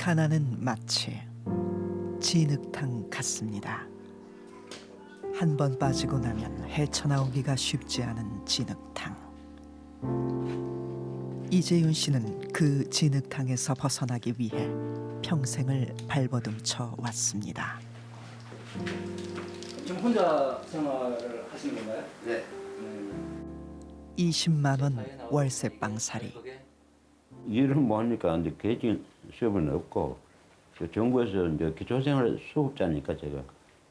가난은 마치 진흙탕 같습니다. 한 번 빠지고 나면 헤쳐나오기가 쉽지 않은 진흙탕. 이재윤 씨는 그 진흙탕에서 벗어나기 위해 평생을 발버둥쳐 왔습니다. 지금 혼자 생활을 하시는 건가요? 네. 20만 원 월세방살이. 일을 못 하니까 이제 계획적인 수업은 없고 정부에서 이제 기초생활 수급자니까 제가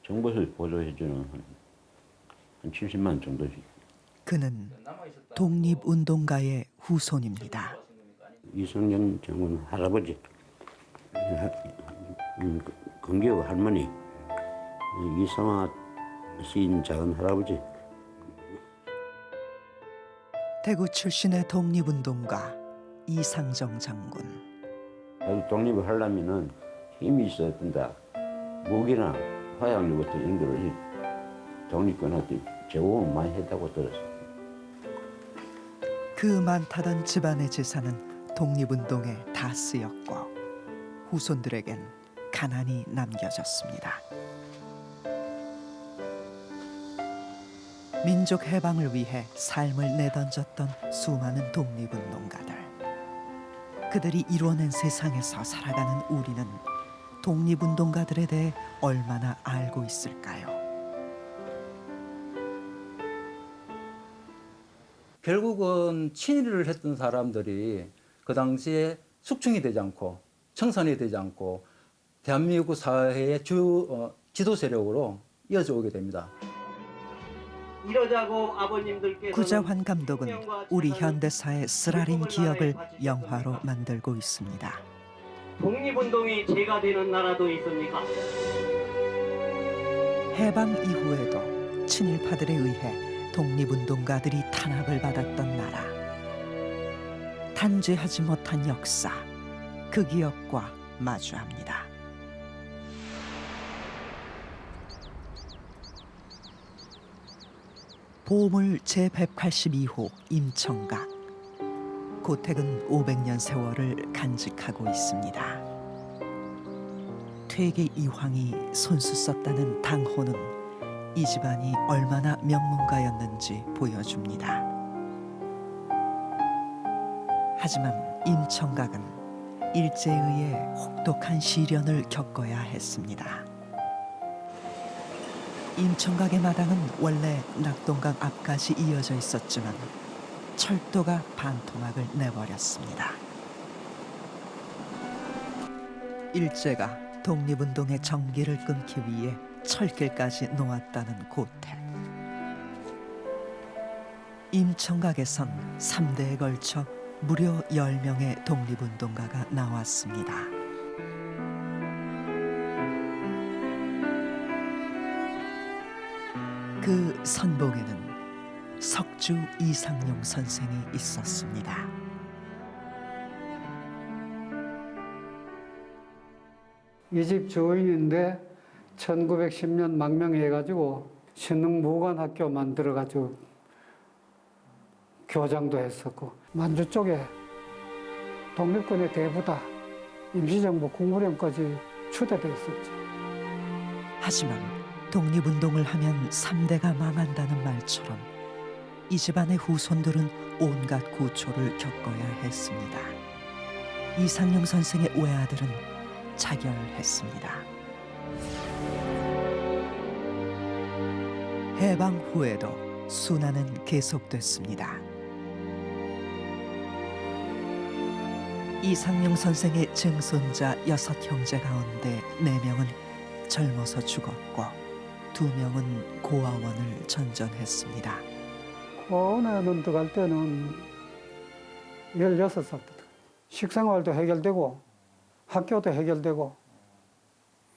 정부에서 보조해주는 한 70만 원 정도씩. 그는 독립운동가의 후손입니다. 이성영 장군 할아버지, 건기호 할머니, 이성아 시인 작은 할아버지. 대구 출신의 독립운동가 이상정 장군. 독립을 하려면은 힘이 있어야 된다. 무기나 화약류부터 이런 거를 독립군한테 제공을 많이 했다고 들었어요. 그 많다던 집안의 재산은 독립운동에 다 쓰였고 후손들에겐 가난이 남겨졌습니다. 민족 해방을 위해 삶을 내던졌던 수많은 독립운동가들. 그들이 이뤄낸 세상에서 살아가는 우리는 독립운동가들에 대해 얼마나 알고 있을까요? 결국은 친일을 했던 사람들이 그 당시에 숙청이 되지 않고 청산이 되지 않고 대한민국 사회의 지도 세력으로 이어져 오게 됩니다. 이러자고 아버님들께서 구자환 감독은 우리 현대사의 쓰라린 기억을 영화로 만들고 있습니다. 독립운동이 죄가 되는 나라도 있습니까? 해방 이후에도 친일파들에 의해 독립운동가들이 탄압을 받았던 나라. 단죄하지 못한 역사, 그 기억과 마주합니다. 보물 제182호 임청각. 고택은 500년 세월을 간직하고 있습니다. 퇴계 이황이 손수 썼다는 당호는 이 집안이 얼마나 명문가였는지 보여줍니다. 하지만 임청각은 일제에 의해 혹독한 시련을 겪어야 했습니다. 임청각의 마당은 원래 낙동강 앞까지 이어져 있었지만 철도가 반토막을 내버렸습니다. 일제가 독립운동의 전기를 끊기 위해 철길까지 놓았다는 고택. 임청각에선 3대에 걸쳐 무려 10명의 독립운동가가 나왔습니다. 그 선봉에는 석주 이상용 선생이 있었습니다. 이 집 주인인데 1910년 망명해가지고 신흥무관학교 만들어가지고 교장도 했었고 만주 쪽에 독립군의 대부다 임시정부 국무령까지 추대돼 있었죠. 하지만 독립운동을 하면 3대가 망한다는 말처럼 이 집안의 후손들은 온갖 고초를 겪어야 했습니다. 이상용 선생의 외아들은 자결했습니다. 해방 후에도 순환은 계속됐습니다. 이상용 선생의 증손자 6형제 가운데 4명은 젊어서 죽었고 2명은 고아원을 전전했습니다. 고아원에 들어갈 때는 16살 때 식생활도 해결되고 학교도 해결되고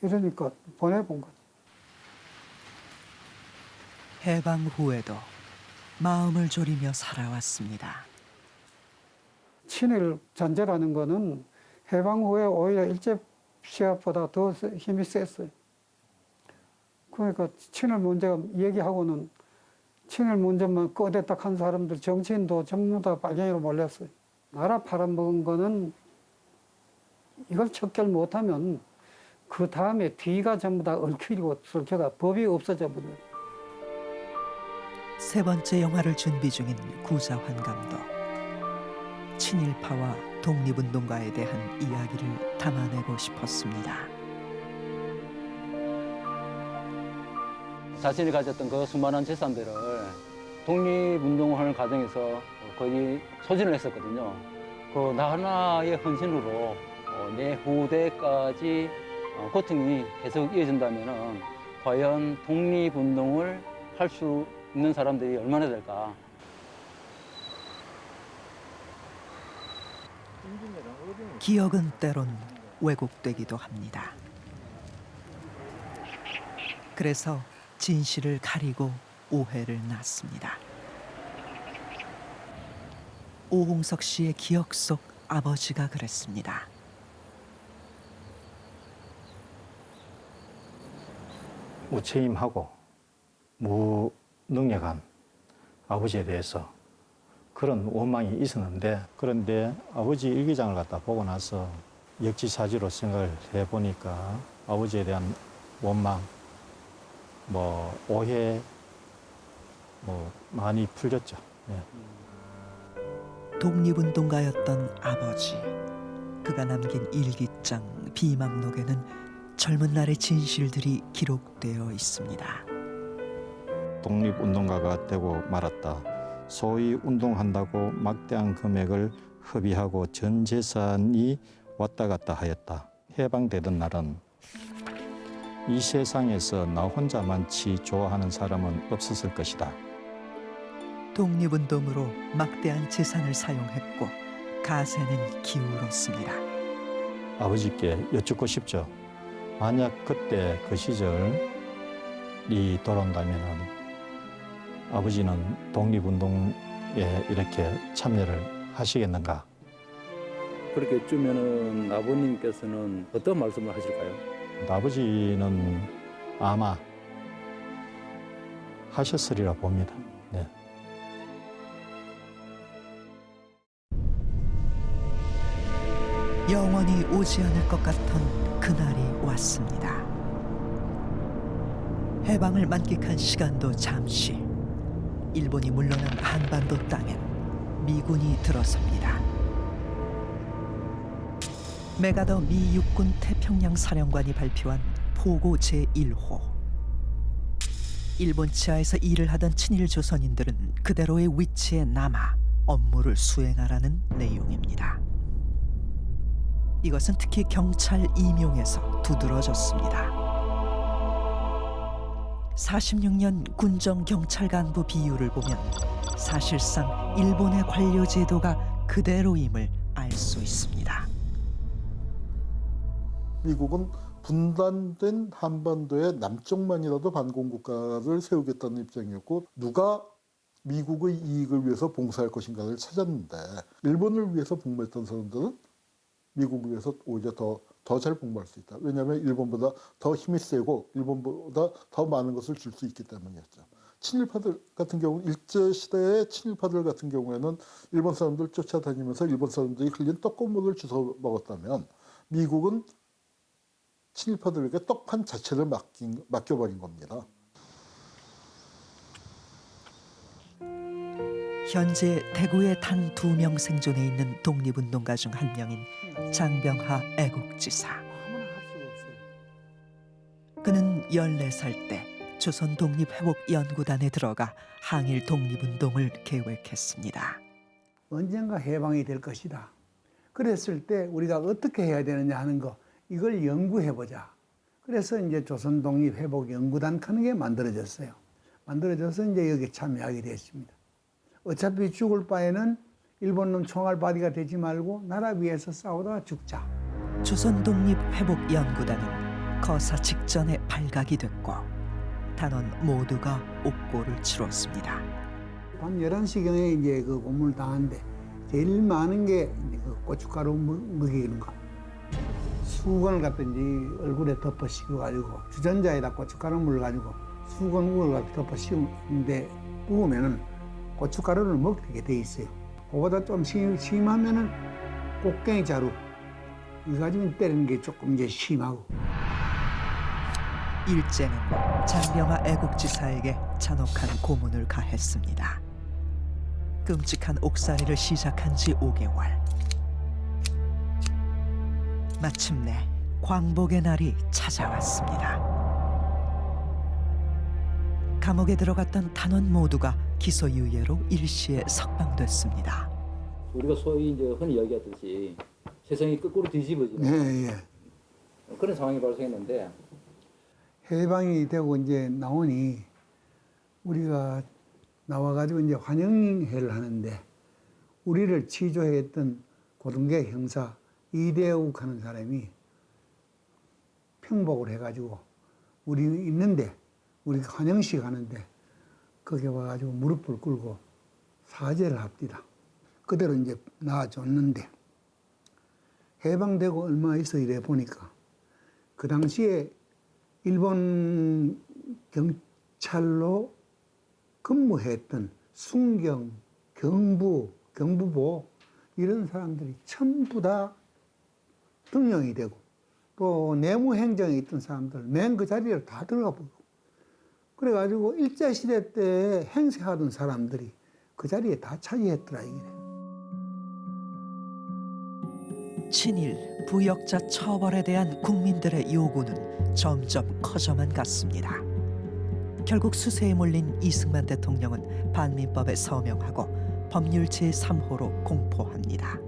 이러니까 보내본 거죠. 해방 후에도 마음을 졸이며 살아왔습니다. 친일 잔재라는 거는 해방 후에 오히려 일제 시합보다 더 힘이 셌어요. 그러니까 친일 문제가 얘기하고는 친일 문제만 꺼냈다 한 사람들 정치인도 전부 다 빨갱이로 몰렸어요. 나라 팔아먹은 거는 이걸 척결 못하면 그 다음에 뒤가 전부 다 얽히고 설켜가 법이 없어져 버려요. 세 번째 영화를 준비 중인 구자환 감독. 친일파와 독립운동가에 대한 이야기를 담아내고 싶었습니다. 자신이 가졌던 그 수많은 재산들을 독립운동하는 과정에서 거의 소진을 했었거든요. 그 하나의 헌신으로 내 후대까지 고통이 계속 이어진다면 과연 독립운동을 할 수 있는 사람들이 얼마나 될까? 기억은 때론 왜곡되기도 합니다. 그래서 진실을 가리고 오해를 낳습니다. 오홍석 씨의 기억 속 아버지가 그랬습니다. 무책임하고 무능력한 아버지에 대해서 그런 원망이 있었는데, 그런데 아버지 일기장을 갖다 보고 나서 역지사지로 생각을 해보니까 아버지에 대한 원망, 오해 많이 풀렸죠. 네. 독립운동가였던 아버지. 그가 남긴 일기장, 비망록에는 젊은 날의 진실들이 기록되어 있습니다. 독립운동가가 되고 말았다. 소위 운동한다고 막대한 금액을 허비하고 전 재산이 왔다 갔다 하였다. 해방되던 날은 이 세상에서 나 혼자만치 좋아하는 사람은 없었을 것이다. 독립운동으로 막대한 재산을 사용했고 가세는 기울었습니다. 아버지께 여쭙고 싶죠. 만약 그때 그 시절이 돌아온다면 아버지는 독립운동에 이렇게 참여를 하시겠는가? 그렇게 쯤에는 아버님께서는 어떤 말씀을 하실까요? 아버지는 아마 하셨으리라 봅니다. 네. 영원히 오지 않을 것 같던 그날이 왔습니다. 해방을 만끽한 시간도 잠시. 일본이 물러난 한반도 땅엔 미군이 들어섭니다. 메가더 미 육군 태평양 사령관이 발표한 포고 제1호. 일본 치하에서 일을 하던 친일 조선인들은 그대로의 위치에 남아 업무를 수행하라는 내용입니다. 이것은 특히 경찰 임용에서 두드러졌습니다. 46년 군정 경찰 간부 비율을 보면 사실상 일본의 관료 제도가 그대로임을 알 수 있습니다. 미국은 분단된 한반도의 남쪽만이라도 반공국가를 세우겠다는 입장이었고, 누가 미국의 이익을 위해서 봉사할 것인가를 찾았는데, 일본을 위해서 복무했던 사람들은 미국을 위해서 오히려 더 잘 복무할 수 있다. 왜냐하면 일본보다 더 힘이 세고 일본보다 더 많은 것을 줄 수 있기 때문이었죠. 친일파들 같은 경우, 일제시대의 친일파들 같은 경우에는 일본 사람들 쫓아다니면서 일본 사람들이 흘린 떡고물을 주워 먹었다면, 미국은 친일파들에게 떡판 자체를 맡겨버린 겁니다. 현재 대구에 단 2명 생존해 있는 독립운동가 중 한 명인 장병하 애국지사. 그는 14살 때 조선 독립회복연구단에 들어가 항일 독립운동을 계획했습니다. 언젠가 해방이 될 것이다. 그랬을 때 우리가 어떻게 해야 되느냐 하는 거, 이걸 연구해보자. 그래서 이제 조선 독립회복연구단 하는 게 만들어졌어요. 만들어져서 이제 여기 참여하게 됐습니다. 어차피 죽을 바에는 일본놈 총알바디가 되지 말고 나라 위해서 싸우다가 죽자. 조선 독립회복연구단은 거사 직전에 발각이 됐고 단원 모두가 옥고를 치렀습니다. 밤 11시경에 이제 그 고문을 당하는데 제일 많은 게 이제 그 고춧가루 먹이는 거. 수건을 갖다 이제 얼굴에 덮어 씌워가지고 주전자에다 고춧가루 물을 가지고 수건을 갖다 덮어 씌우는데 부으면은 고춧가루를 먹게 돼 있어요. 그보다 좀 심하면은 곡괭이 자루, 이거 가지고 때리는 게 조금 이제 심하고. 일제는 장병화 애국지사에게 잔혹한 고문을 가했습니다. 끔찍한 옥살이를 시작한 지 5개월. 마침내 광복의 날이 찾아왔습니다. 감옥에 들어갔던 단원 모두가 기소유예로 일시에 석방됐습니다. 우리가 소위 이제 흔히 이야기하듯이 세상이 거꾸로 뒤집어지는 그런 상황이 발생했는데 해방이 되고 이제 나오니 우리가 나와가지고 이제 환영회를 하는데 우리를 치조했던 고등계 형사 이대욱 하는 사람이 평복을 해가지고 우리 있는데 우리 환영식 하는데 거기 와가지고 무릎을 꿇고 사죄를 합디다. 그대로 이제 나와줬는데 해방되고 얼마 있어 이래 보니까 그 당시에 일본 경찰로 근무했던 순경, 경부, 경부보 이런 사람들이 전부 다 등용이 되고 또 내무행정에 있던 사람들 맨 그 자리에 다 들어가 보고 그래가지고 일제시대 때 행세하던 사람들이 그 자리에 다 차지했더라 이게. 친일, 부역자 처벌에 대한 국민들의 요구는 점점 커져만 갔습니다. 결국 수세에 몰린 이승만 대통령은 반민법에 서명하고 법률 제3호로 공포합니다.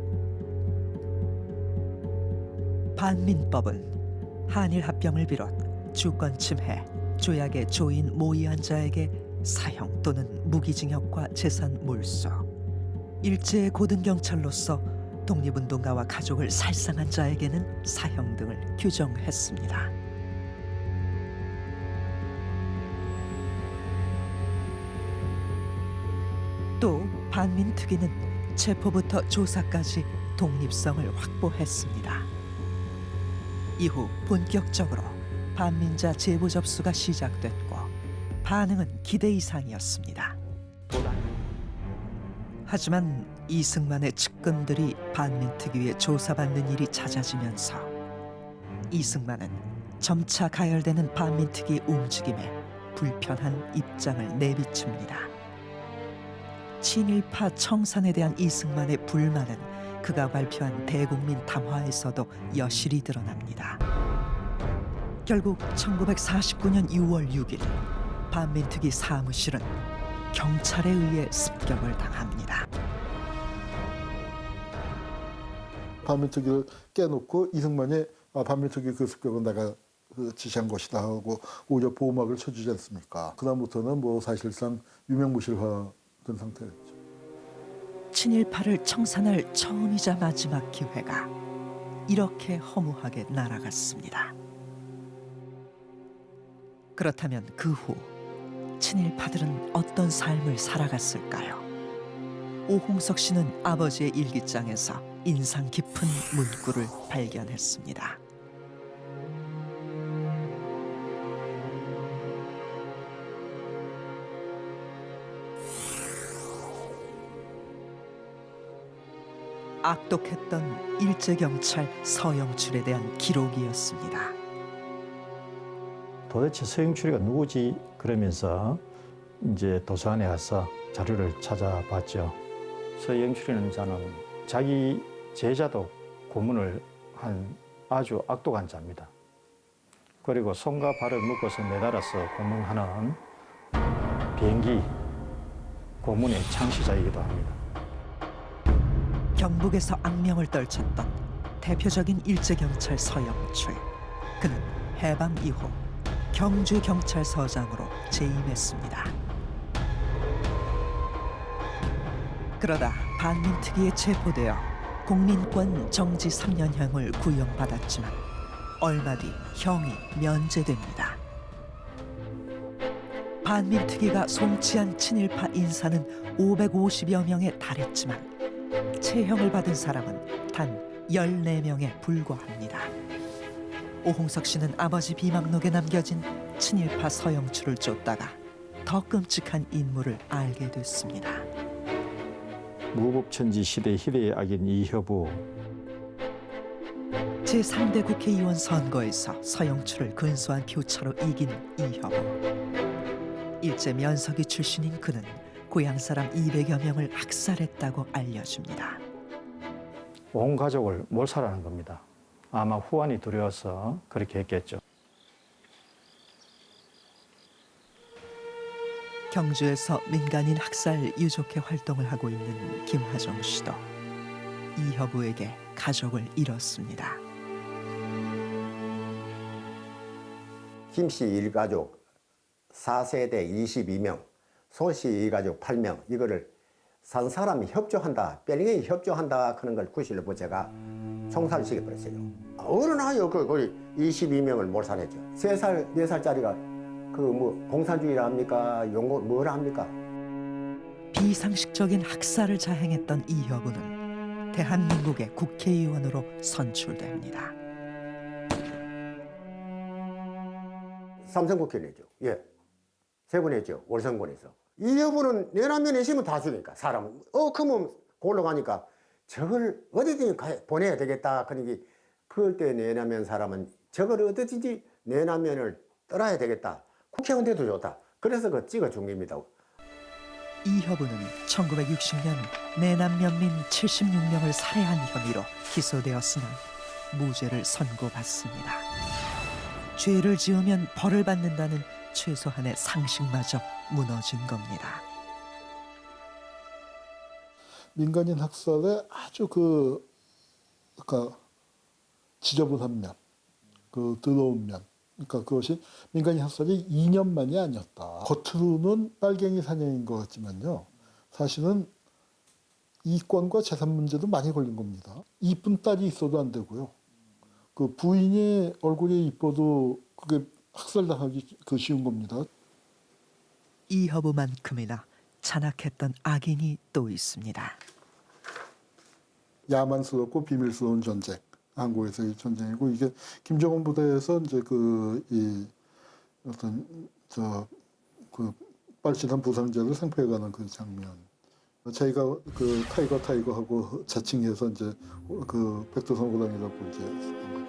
반민법은 한일 합병을 비롯 주권 침해, 조약의 조인 모의한 자에게 사형 또는 무기징역과 재산 몰수, 일제의 고등경찰로서 독립운동가와 가족을 살상한 자에게는 사형 등을 규정했습니다. 또 반민특위는 체포부터 조사까지 독립성을 확보했습니다. 이후 본격적으로 반민자 제보 접수가 시작됐고 반응은 기대 이상이었습니다. 하지만 이승만의 측근들이 반민특위에 조사받는 일이 잦아지면서 이승만은 점차 가열되는 반민특위의 움직임에 불편한 입장을 내비칩니다. 친일파 청산에 대한 이승만의 불만은 그가 발표한 대국민 담화에서도 여실히 드러납니다. 결국 1949년 6월 6일 반민특위 사무실은 경찰에 의해 습격을 당합니다. 반민특위를 깨놓고 이승만이 반민특위 그 습격은 내가 지시한 것이다 하고 오히려 보호막을 쳐주지 않습니까? 그다음부터는 뭐 사실상 유명무실화된 상태였죠. 친일파를 청산할 처음이자 마지막 기회가 이렇게 허무하게 날아갔습니다. 그렇다면 그 후 친일파들은 어떤 삶을 살아갔을까요? 오홍석 씨는 아버지의 일기장에서 인상 깊은 문구를 발견했습니다. 악독했던 일제경찰 서영출에 대한 기록이었습니다. 도대체 서영출이가 누구지? 그러면서 이제 도서관에 가서 자료를 찾아봤죠. 서영출이라는 자는 자기 제자도 고문을 한 아주 악독한 자입니다. 그리고 손과 발을 묶어서 매달아서 고문하는 비행기 고문의 창시자이기도 합니다. 경북에서 악명을 떨쳤던 대표적인 일제경찰 서영출. 그는 해방 이후 경주경찰서장으로 재임했습니다. 그러다 반민특위에 체포되어 국민권 정지 3년형을 구형받았지만 얼마 뒤 형이 면제됩니다. 반민특위가 송치한 친일파 인사는 550여 명에 달했지만 체형을 받은 사람은 단 14명에 불과합니다. 오홍석 씨는 아버지 비망록에 남겨진 친일파 서영출을 쫓다가 더 끔찍한 인물을 알게 됐습니다. 무법천지 시대 희대의 악인 이효부. 제3대 국회의원 선거에서 서영출을 근소한 표차로 이긴 이협우. 일제 면석이 출신인 그는 고향 사람 200여 명을 학살했다고 알려줍니다. 온 가족을 몰살하는 겁니다. 아마 후환이 두려워서 그렇게 했겠죠. 경주에서 민간인 학살 유족회 활동을 하고 있는 김하정 씨도 이협우에게 가족을 잃었습니다. 김 씨 일가족 4세대 22명, 소 씨 일가족 8명, 이거를 산 사람이 협조한다, 뺄링이 협조한다 하는 걸 구실로 제가 총살시켜 버렸어요. 어른하여 거의 22명을 몰살했죠. 3살, 4살짜리가 공산주의라 합니까? 용어 뭐라 합니까? 비상식적인 학살을 자행했던 이협우는 대한민국의 국회의원으로 선출됩니다. 삼성국회 내죠. 예. 3번 했죠. 월성군에서. 이협우는 내남면에 있으면 다 죽으니까 사람. 그러면 골로 가니까 저걸 어디든지 보내야 되겠다. 그러니 그럴 때 내남면 사람은 저걸 어디든지 내남면을 떠나야 되겠다. 국회의원 돼도 좋다. 그래서 찍어 준 겁니다. 이협우는 1960년 내남면민 76명을 살해한 혐의로 기소되었으나 무죄를 선고받습니다. 죄를 지으면 벌을 받는다는 최소한의 상식마저 무너진 겁니다. 민간인 학살의 아주 그러니까 지저분한 면, 더러운 면. 그러니까 그것이 민간인 학살이 2년만이 아니었다. 겉으로는 빨갱이 사냥인 것 같지만요. 사실은 이권과 재산 문제도 많이 걸린 겁니다. 이쁜 딸이 있어도 안 되고요. 그 부인의 얼굴이 이뻐도 그게 학살당하기 쉬운 겁니다. 이협우만큼이나 잔악했던 악인이 또 있습니다. 야만스럽고 비밀스러운 전쟁. 한국에서의 전쟁이고 이게 김정은 부대에서 이제 빨치산 부상자를 생포해가는 그 장면. 저희가 타이거 하고 자칭해서 이제 백두산 호랑이라고 이제 했었던 거죠.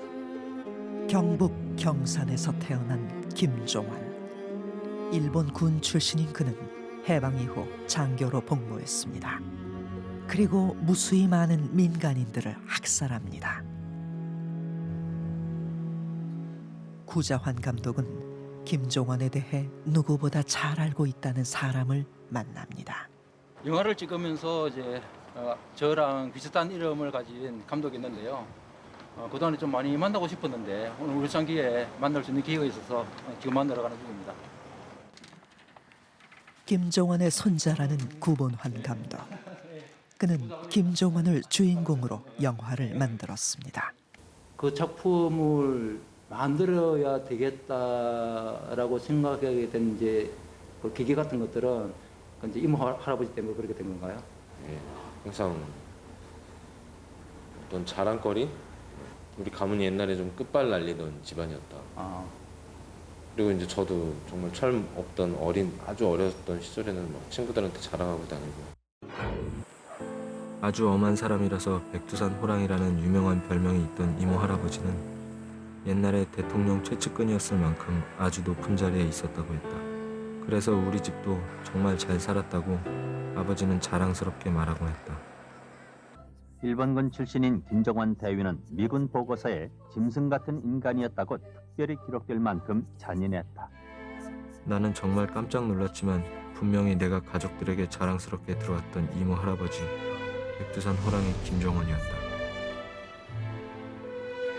경북 경산에서 태어난 김종환. 일본 군 출신인 그는 해방 이후 장교로 복무했습니다. 그리고 무수히 많은 민간인들을 학살합니다. 구자환 감독은 김종환에 대해 누구보다 잘 알고 있다는 사람을 만납니다. 영화를 찍으면서 이제 저랑 비슷한 이름을 가진 감독이 있는데요. 그동안에 좀 많이 만나고 싶었는데 오늘 울산 기회에 만날 수 있는 기회가 있어서 지금 만나러 가는 중입니다. 김종환의 손자라는 구본환 감독. 그는 김종환을 주인공으로 영화를 만들었습니다. 그 작품을 만들어야 되겠다라고 생각하게 된 이제 그 계기 같은 것들은 이제 이모 할아버지 때문에 그렇게 된 건가요? 예, 항상 어떤 자랑거리? 우리 가문이 옛날에 좀 끝발 날리던 집안이었다. 그리고 이제 저도 정말 철 없던 아주 어렸던 시절에는 막 친구들한테 자랑하고 다니고. 아주 엄한 사람이라서 백두산 호랑이라는 유명한 별명이 있던 이모 할아버지는 옛날에 대통령 최측근이었을 만큼 아주 높은 자리에 있었다고 했다. 그래서 우리 집도 정말 잘 살았다고 아버지는 자랑스럽게 말하곤 했다. 일본군 출신인 김종환 대위는 미군 보고서에 짐승 같은 인간이었다고 특별히 기록될 만큼 잔인했다. 나는 정말 깜짝 놀랐지만 분명히 내가 가족들에게 자랑스럽게 들어왔던 이모 할아버지 백두산 호랑이 김종환이었다.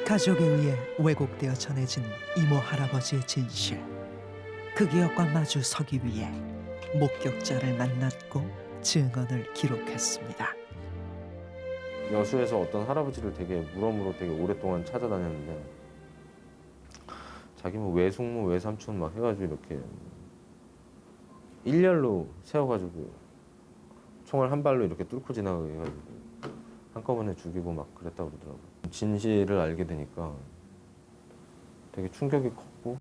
가족에 의해 왜곡되어 전해진 이모 할아버지의 진실. 그 기억과 마주 서기 위해 목격자를 만났고 증언을 기록했습니다. 여수에서 어떤 할아버지를 되게 물어물어 되게 오랫동안 찾아다녔는데 자기 뭐 외숙모 외삼촌 막 해가지고 이렇게 일렬로 세워가지고 총알 한 발로 이렇게 뚫고 지나가게 해가지고 한꺼번에 죽이고 막 그랬다고 그러더라고요. 진실을 알게 되니까 되게 충격이 컸고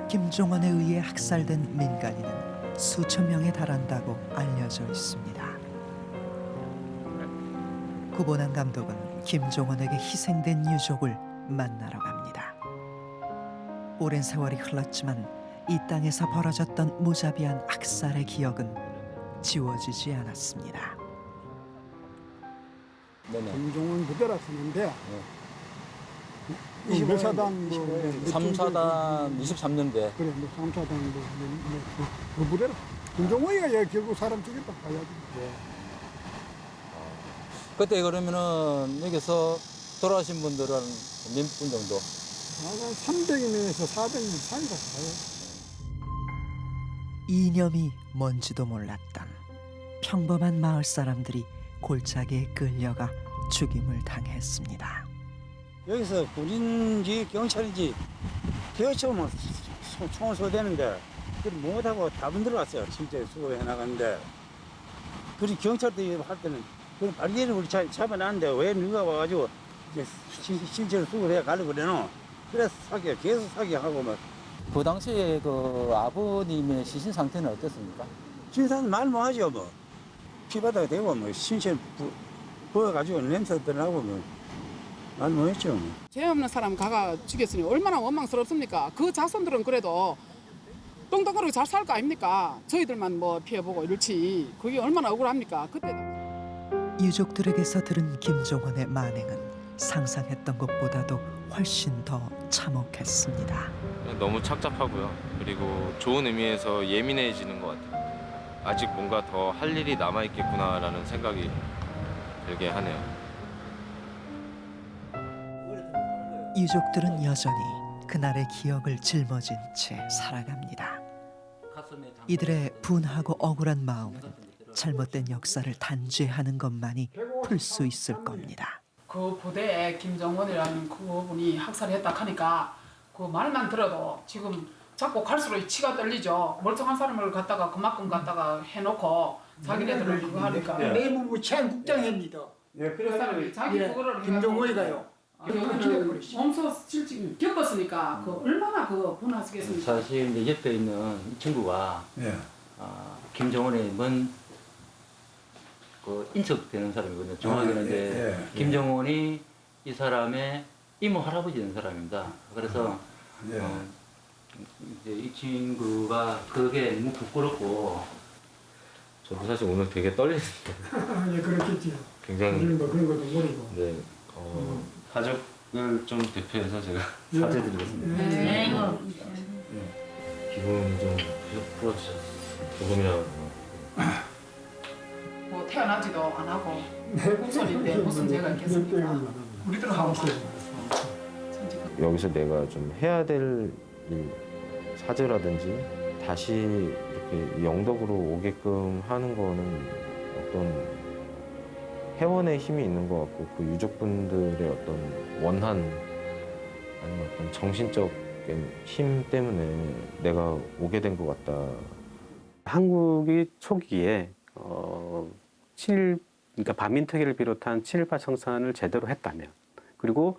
김종환에 의해 학살된 민간인은 수천 명에 달한다고 알려져 있습니다. 구본환 감독은 김종원에게 희생된 유족을 만나러 갑니다. 오랜 세월이 흘렀지만 이 땅에서 벌어졌던 무자비한 학살의 기억은 지워지지 않았습니다. 김종원 부대라 쓰는데 네. 몇 사단 뭐 3사단 23년대. 그래 뭐 3사단 그 부대라 김종원이가 얘 결국 사람 죽였다 봐야지. 그때 그러면은 여기서 돌아가신 분들은 몇 분 정도? 300명에서 400명 사이가 가요. 이념이 뭔지도 몰랐던 평범한 마을 사람들이 골짜기에 끌려가 죽임을 당했습니다. 여기서 군인지 경찰인지 개처럼 총을 쏘대는데 못하고 다분 들어갔어요. 진짜 수고해 나갔는데 그리고 경찰들이 할 때는 그 발견을 우리 잡아놨는데 왜 누가 와가지고 이제 실제로 수고해 가려고 그래노. 그래서 계속 사기하고 막. 그 당시에 그 아버님의 시신 상태는 어땠습니까? 진사는 말 못하죠 뭐. 피바다가 되고 뭐 신체 부어가지고 냄새도 나고 뭐. 말 못했죠 뭐. 죄 없는 사람 가가 죽였으니 얼마나 원망스럽습니까? 그 자손들은 그래도 똥똥거리고 잘 살 거 아닙니까? 저희들만 뭐 피해보고 이렇지. 그게 얼마나 억울합니까? 그때 유족들에게서 들은 김종원의 만행은 상상했던 것보다도 훨씬 더 참혹했습니다. 너무 착잡하고요. 그리고 좋은 의미에서 예민해지는 것 같아요. 아직 뭔가 더 할 일이 남아있겠구나라는 생각이 들게 하네요. 유족들은 여전히 그날의 기억을 짊어진 채 살아갑니다. 이들의 분하고 억울한 마음은 잘못된 역사를 단죄하는 것만이 풀 수 있을 겁니다. 그 부대에 김정원이라는 그분이 학살했다 하니까 그 말만 들어도 지금 자꾸 갈수록 치가 떨리죠. 멀쩡한 사람을 갖다가 그만큼 갖다가 해놓고 자기네들을 그거 하니까. 내무부 최국장입니다. 그 사람이 자기 그거를 김종원이가요. 여기는 몸소 실직 겪었으니까 그 얼마나 그 분하시겠습니까? 사실 이제 옆에 있는 이 친구가 김정은의 그 인척되는 사람이거든요. 정확히는 이제 김정은이 이 사람의 이모 할아버지 되는 사람입니다. 그래서 이제 이 친구가 그게 너무 부끄럽고 저도 사실 오늘 되게 떨리는데 예, 그렇겠지요. 굉장히 그런 것도 모르고. 네, 가족을 좀 대표해서 제가 사죄드리겠습니다. 기분이 좀 풀어주셨어요. 조금이라도. 뭐 태어나지도 안 하고 후손인데 무슨 죄가 있겠습니까? 우리들은 하고 여기서 내가 좀 해야 될 일, 사죄라든지 다시 이렇게 영덕으로 오게끔 하는 거는 어떤 회원의 힘이 있는 것 같고 그 유족분들의 어떤 원한 아니면 어떤 정신적인 힘 때문에 내가 오게 된 것 같다. 한국이 초기에 그러니까 반민특위를 비롯한 친일파 청산을 제대로 했다면, 그리고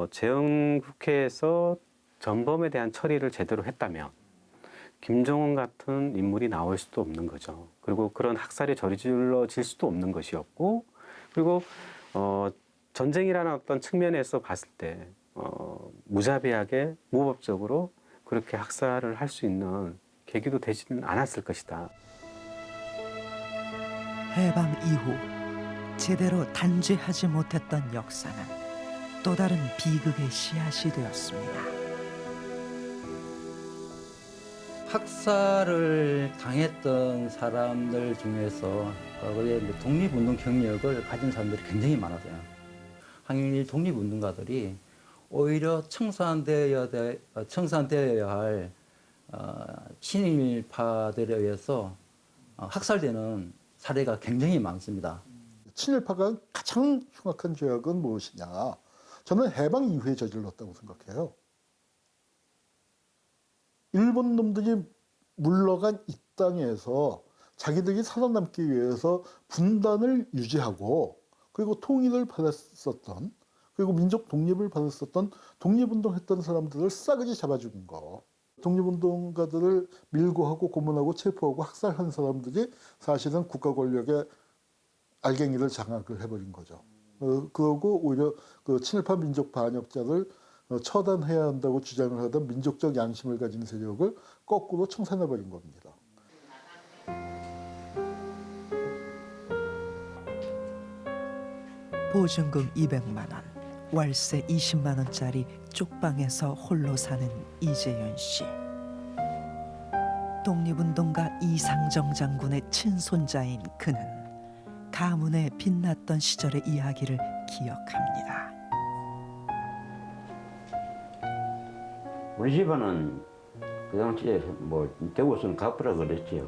재헌국회에서 전범에 대한 처리를 제대로 했다면 김정은 같은 인물이 나올 수도 없는 거죠. 그리고 그런 학살이 저질러질 수도 없는 것이었고, 그리고 전쟁이라는 어떤 측면에서 봤을 때 무자비하게 무법적으로 그렇게 학살을 할 수 있는 계기도 되지는 않았을 것이다. 해방 이후 제대로 단죄하지 못했던 역사는 또 다른 비극의 씨앗이 되었습니다. 학살을 당했던 사람들 중에서 과거에 독립운동 경력을 가진 사람들이 굉장히 많았어요. 항일 독립운동가들이 오히려 청산되어야 할 친일파들에 의해서 학살되는 사례가 굉장히 많습니다. 친일파가 가장 흉악한 죄악은 무엇이냐? 저는 해방 이후에 저질렀다고 생각해요. 일본 놈들이 물러간 이 땅에서 자기들이 살아남기 위해서 분단을 유지하고 그리고 통일을 받았었던, 그리고 민족 독립을 받았었던 독립운동했던 사람들을 싸그리 잡아 죽인 거. 독립운동가들을 밀고 하고 고문하고 체포하고 학살한 사람들이 사실은 국가 권력의 알갱이를 장악을 해버린 거죠. 그러고 오히려 그 친일파 민족 반역자를 처단해야 한다고 주장을 하던 민족적 양심을 가진 세력을 거꾸로 청산해버린 겁니다. 보증금 200만 원, 월세 20만 원짜리 쪽방에서 홀로 사는 이재윤 씨. 독립운동가 이상정 장군의 친손자인 그는 가문의 빛났던 시절의 이야기를 기억합니다. 우리 집안은 그 당시에 뭐 대구에서는 가프라 그랬지요.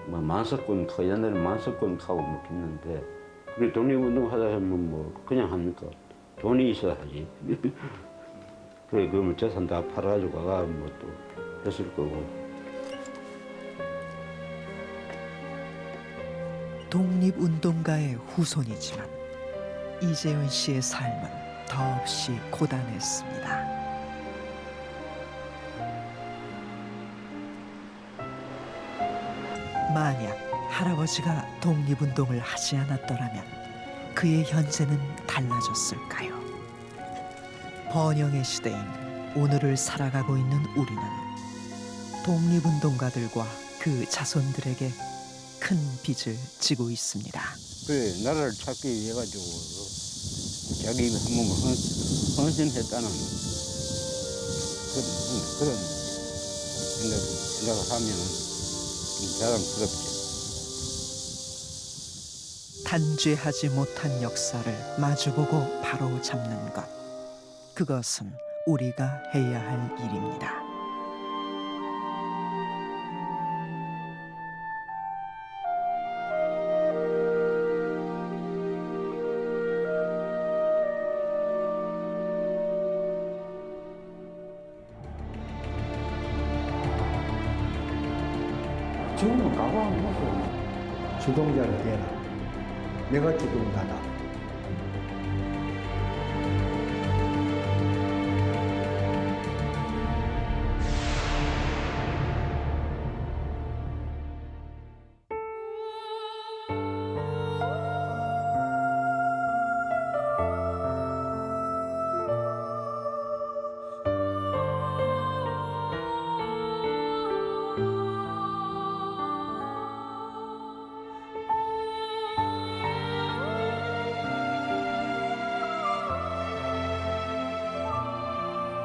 뭐 만석군 옛날에 만석군 가고 뭐 했는데 우리 독립운동 하다 하면 뭐 그냥 합니까? 돈이 있어야 하지. 그래 그러면 재산 다 팔아가지고 가가 뭐 또 했을 거고. 독립운동가의 후손이지만 이재윤 씨의 삶은 더없이 고단했습니다. 만약 할아버지가 독립운동을 하지 않았더라면 그의 현재는 달라졌을까요? 번영의 시대인 오늘을 살아가고 있는 우리는 독립운동가들과 그 자손들에게 큰 빚을 지고 있습니다. 그래, 나라를 찾기 위해 가지고 자기 한번 헌신했다는 그런 생각을 하면 자랑스럽지. 단죄하지 못한 역사를 마주보고 바로 잡는 것, 그것은 우리가 해야 할 일입니다. 지금은 각오하는 거죠. 주동자가 되라. 내가 주동자다.